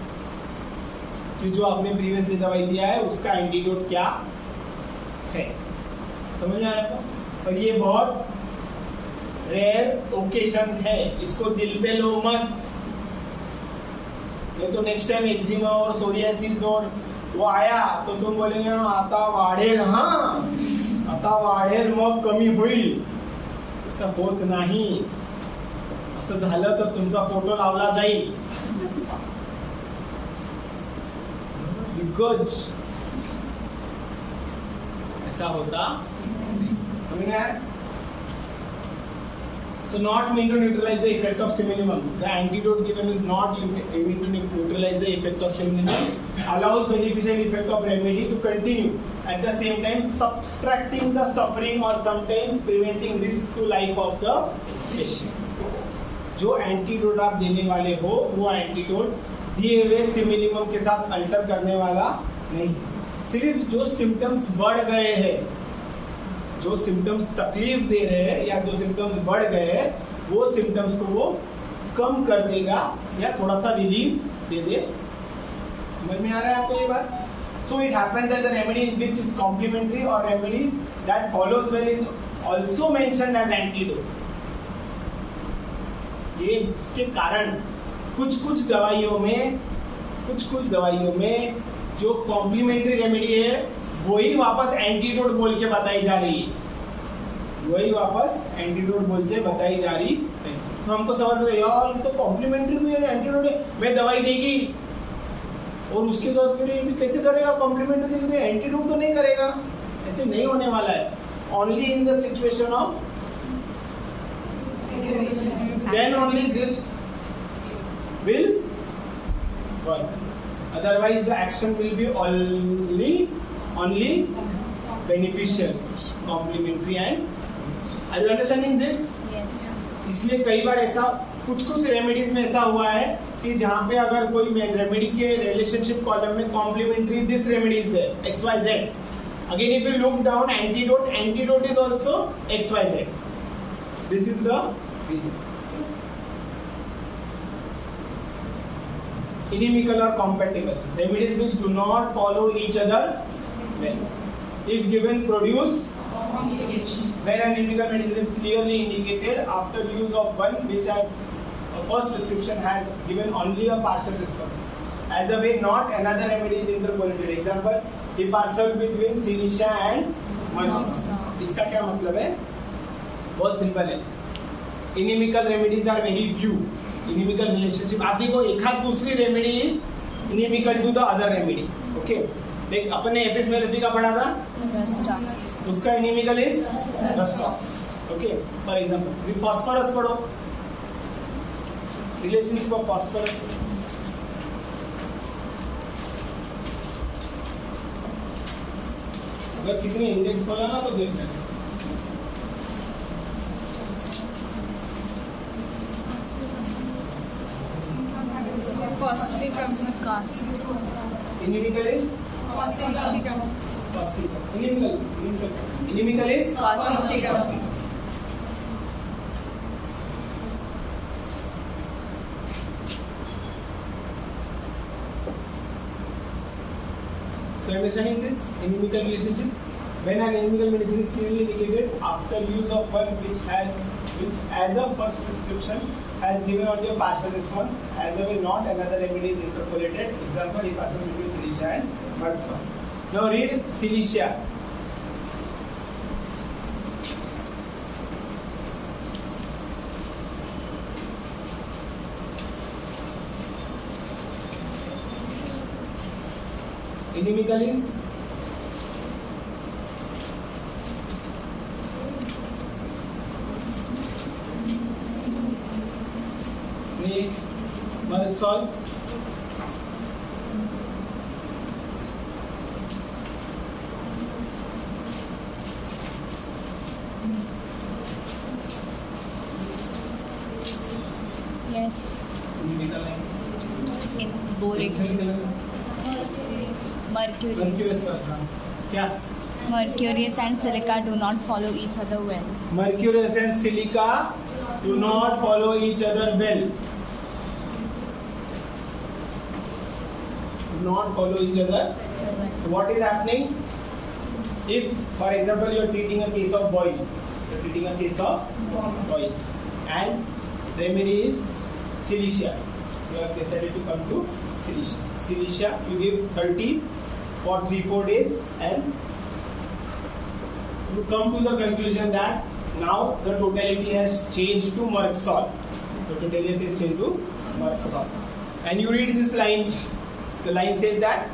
कि जो आपने प्रीवियसली दवाई दिया है उसका एंटीडोट क्या है. समझ में आया आपको? और ये बहुत रेयर ओकेजन है, इसको दिल पे लो मत. ये तो नेक्स्ट टाइम एक्जिमा और सोरियासिस और वो आया तो तुम बोलेंगे आता वाढेल, आता वाढेल मग कमी होईल. असं होत नाही. असं झालं तर तुमचा फोटो लावला जाईल. दिग्गज ऐसा होता. समझ में आया? So not mean to neutralize the effect of similimum. The antidote given is not aiming to neutralize the effect of similimum. Allows beneficial effect of remedy to continue. At the same time, subtracting the suffering or sometimes preventing risk to life of the patient. जो antidote आप देने वाले हो, वो antidote दिए हुए similimum के साथ अल्टर करने वाला नहीं. सिर्फ जो सिम्टम्स बढ़ गए हैं, जो सिम्टम्स तकलीफ दे रहे हैं या जो सिम्टम्स बढ़ गए हैं, वो सिम्टम्स को वो कम कर देगा या थोड़ा सा रिलीफ दे दे. समझ में आ रहा है आपको ये बात? So it happens that the remedy which is complementary और remedy that follows well is also mentioned as antidote. ये इसके कारण कुछ दवाइयों में जो कॉम्प्लीमेंट्री रेमेडी है वही वापस एंटीडोट बोल के बताई जा रही है. तो हमको समझ में यार ये तो कॉम्प्लीमेंट्री भी है, एंटीडोट है, मैं दवाई देगी और उसके बाद फिर ये भी कैसे करेगा? कॉम्प्लीमेंट्री देगी तो एंटीडोट तो नहीं करेगा. ऐसे नहीं होने वाला है. Only in the situation of then only this will work. Otherwise the action will be only beneficial, complementary. And are you understanding this? Yes. इसलिए कई बार ऐसा कुछ रेमेडीज में ऐसा हुआ है कि जहाँ पे अगर कोई रेमेडी के रिलेशनशिप कॉलम में complementary this remedy is there XYZ. Again if you look down antidote is also XYZ. This is the reason. Inimical or compatible remedies which do not follow each other well, if given, produce where an inimical medicine is clearly indicated after use of one which has first prescription has given only a partial response. As a way, not another remedy is interpolated. Example, Hiparsol between Cilicia and Mansa. इसका क्या मतलब है? बहुत simple है. Inimical remedies are very few. Inimical relationship. आप देखो एक हाथ दूसरी remedy is inimical to the other remedy. Okay. देख अपने एपिसमेरेपी का पढ़ा था. उसका inimical is Rustox. Okay. For example, phosphorus पढ़ो. Relationship of phosphorus. अगर किसी ने इंडेक्स खोला ना तो देख लेना. Cost. Inimical is Caustic. Inimical is Caustic. So understanding this inimical relationship, when an inimical medicine is clearly indicated after use of one which as a first prescription has given only a partial response, as a way not another remedy is interpolated. Example, Hiparsol between Cilicia and Mertson. Now read Cilicia. Inimical is Mertson. Yes. Inimical name. In boric. Mercurius. क्या? Mercurius and silica do not follow each other well. Mercurius and silica do not follow each other well. Do not follow each other. So what is happening? If, for example, you are treating a case of boil, and remedy is Cilicia. You have decided to come to Cilicia. Cilicia, you give 30 for 3-4 days, and you come to the conclusion that now the totality has changed to Merxol. And you read this line. The line says that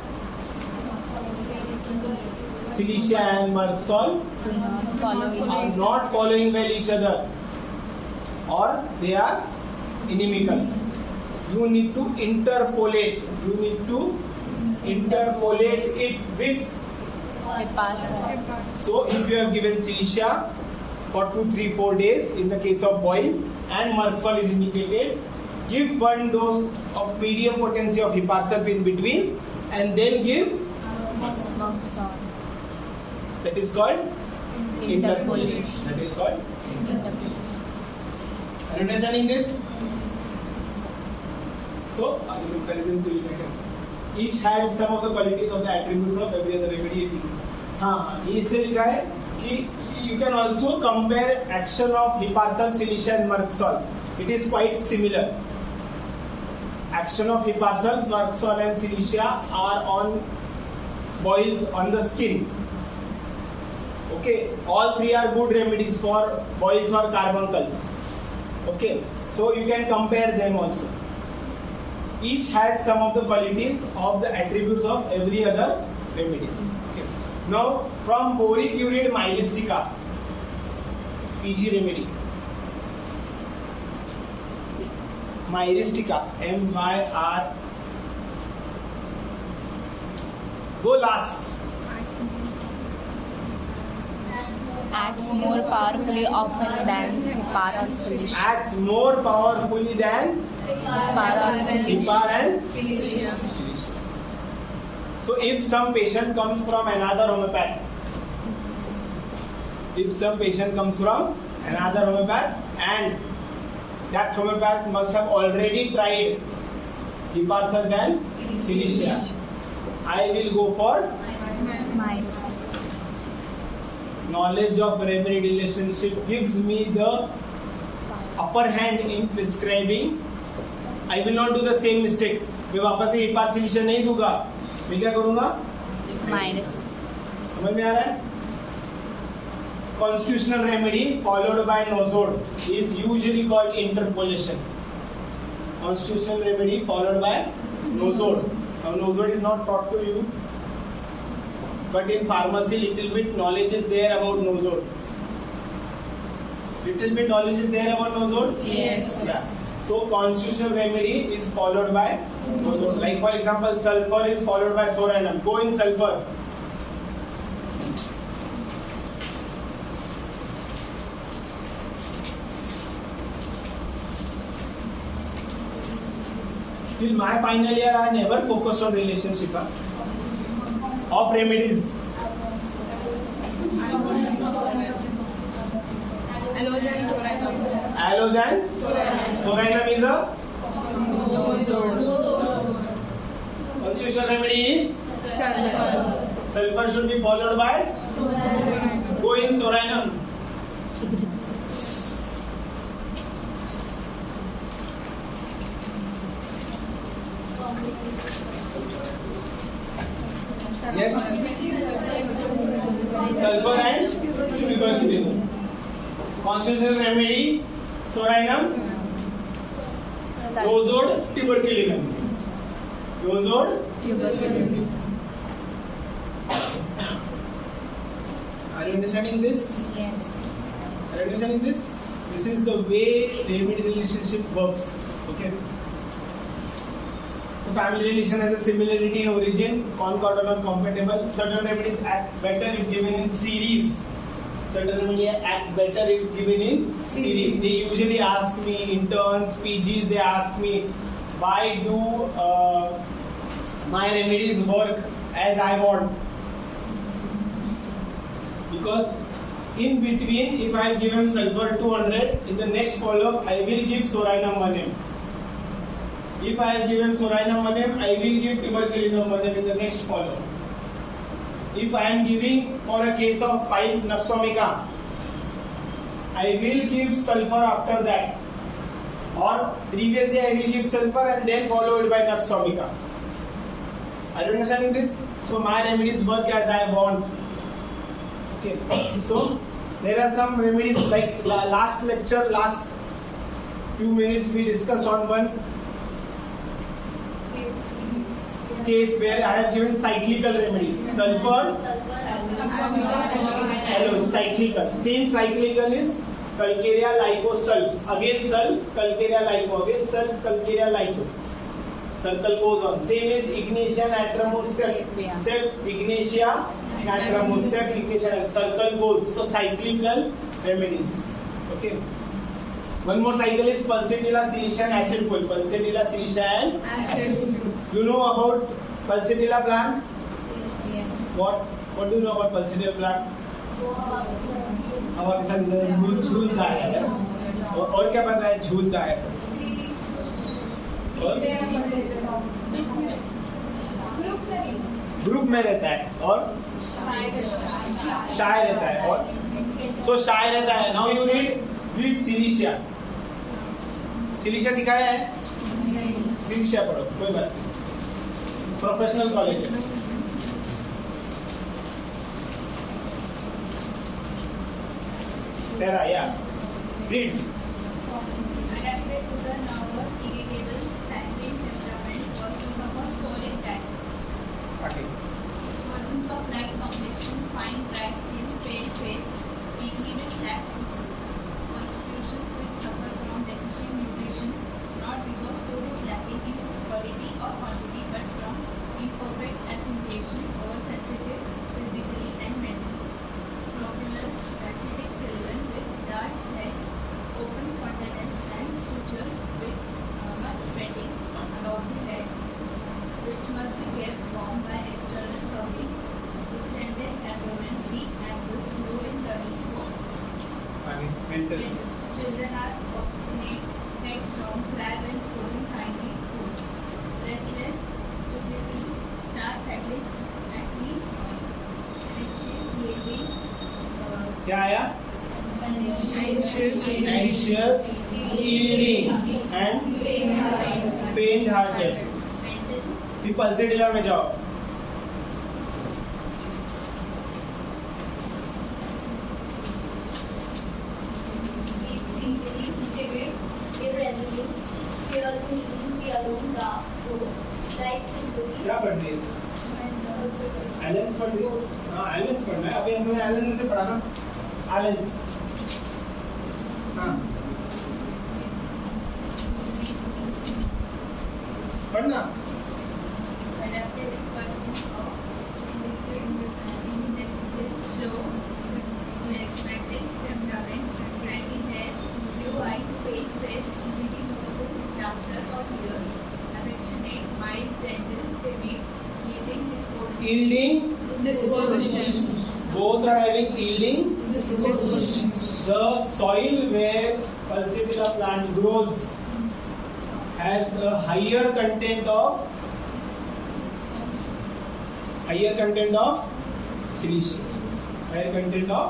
Cilicia and Merxol Do not follow each are other. not following well each other, or they are inimical. You need to interpolate. It with. Hiparsol. So if you have given Cilicia for 2-3-4 days in the case of boil and Merxol is indicated, give one dose of medium potency of Hiparsol in between and then give. Mercosol. That is called Interpolation. That is called. Interpolation. Are you understanding this? So, comparison to each had some of the qualities of the attributes of every other remedy. हाँ, ये इसलिए लिखा है कि you can also compare action of Hiparsol, Cilicia and Merxol. It is quite similar. Action of Hiparsol, Merxol and Cilicia are on boils on the skin. Okay, all three are good remedies for boils or carbuncles. Okay, so you can compare them also. Each had some of the qualities of the attributes of every other remedies. Okay. Now, from boric you read Myristica, PG remedy. Myristica, M-Y-R. Go last. Acts more powerfully often than Hiparsol. Acts more powerfully than Hipar and Cilicia. So if some patient comes from another homeopath, and that homeopath must have already tried Hiparsol and Cilicia, I will go for Myristica. knowledge of remedy relationship gives me the upper hand in prescribing I will not do the same mistake. मैं वापस से एक बार solution नहीं दूंगा. मैं क्या करूंगा? minus समझ में आ रहा है? Constitutional remedy followed by nosode is usually called interpolation. Constitutional remedy followed by nosode. Now nosode is not taught to you, but in pharmacy little bit knowledge is there about nosode. Little bit knowledge is there about nosode? Yes. Yeah. So constitutional remedy is followed by nosode. Like for example, sulfur is followed by soranum. Go in sulfur. Till my final year, I never focused on relationship of remedies. Aloes and soranum is a constitutional remedy is sulfur should be followed by go in soranum. Yes. Sulfur and tuberculin. Constitutional remedy soranum, nosode, tuberculinum. Nosode. tuberculin. Are you understanding this? Yes. Are you understanding this? This is the way remedy relationship works. Okay. So family relation has a similarity in origin, concord or compatible. Certain remedies act better if given in series. Certain remedies act better if given in series. They usually ask me, interns, PGs, they ask me, why do my remedies work as I want? Because in between, if I give him sulfur 200, in the next follow-up, I will give soranum 1m. If I have given soranum 1m, I will give tuberculinum 1m in the next follow. If I am giving for a case of piles naxomica, I will give sulfur after that. Or previously I will give sulfur and then follow it by naxomica. Are you understanding this? So my remedies work as I want. Okay. So there are some remedies like last lecture, last few minutes we discussed on one case where I have given cyclical remedies. Sulfur, aloes, cyclical. Same cyclical is calcarea, lyco, sulf. Again sulf, calcarea, lyco. Again sulf, calcarea, lyco. Circle goes on. Same is ignitia, natramose, sep. Yeah. Sep, ignitia, natramose, sep, ignitia. Circle goes. So cyclical remedies. Okay. One more cycle is pulsatilla, silicia and acid fuel. Pulsatilla, silicia and acid fuel. You know about pulsatilla plant? Yes. What do you know about pulsatilla plant? हवा के साथ झूलता है और क्या पता है झूलता है ग्रुप में रहता है और शाय रहता है और सो शाय रहता है. Now you read silicea. Silicea सिखाया है? सिलिशिया पढ़ो, कोई बात नहीं, प्रोफेशनल कॉलेज है. तेरा या read. Adapted to the nervous, irritable, sanguine temperament, persons of a solid diet. Persons of light complexion, fine dry skin, pale face, weakly with lax muscles. Constitutions which suffer from deficient nutrition, not because food is lacking in quality or quantity, but from imperfect assimilation, oversensitive physically and mentally. Scrofulous, rachitic children with dark heads, open fontanelles and sutures with much sweating about the head, which must be kept warm by external rubbing. Distended abdomen, weak ankles, slow in turning to walk. Mentals. Children are obstinate, headstrong, crab and scolding kindly food. Restless, fidgety, starts at least noise. Anxious, yielding, क्या आया? Anxious, yielding and फेंट hearted. Mental. फिर pulsatilla में जाओ. Easily timid. irresolute, fears meeting, fear alone, dark, rose, like sympathy, क्या पढ़ रही है? एलेंस पढ़ रही है? हाँ एलेंस पढ़ना है. अभी हमने एलेंस से पढ़ा ना. एलेंस. हाँ. पढ़ना. Adapted persons of indecisive, slow, phlegmatic, temperament, sandy hair, blue eyes, pale face, easily movable, laughter or tears, affectionate, mild, gentle, timid, yielding, Yielding. Disposition. Both are having yielding. The soil where pulsatilla plant grows has a higher content of silicia. Higher content of.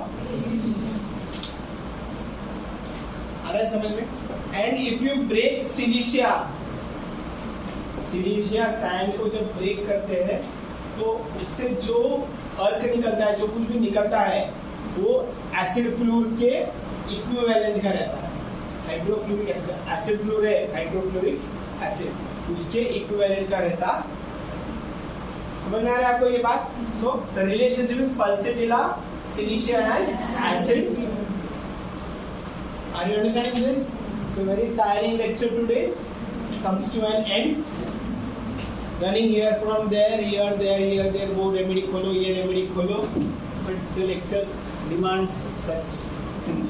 आ रहा है समझ में? And if you break silicia sand को जब break करते हैं तो उससे जो अर्क निकलता है, जो कुछ भी निकलता है, वो एसिड फ्लूर के इक्विवेलेंट का रहता है. हाइड्रोफ्लोरिक एसिड, एसिड फ्लूर है हाइड्रोफ्लोरिक एसिड, उसके इक्विवेलेंट का रहता. समझ में आ रहा है आपको ये बात? So the relationship is pulsatilla, silicea and acid. Are you understanding this? So very tiring lecture today comes to an end. Running here from there, here, there, वो रेमेडी खोलो, ये रेमेडी खोलो, but the lecture demands such things.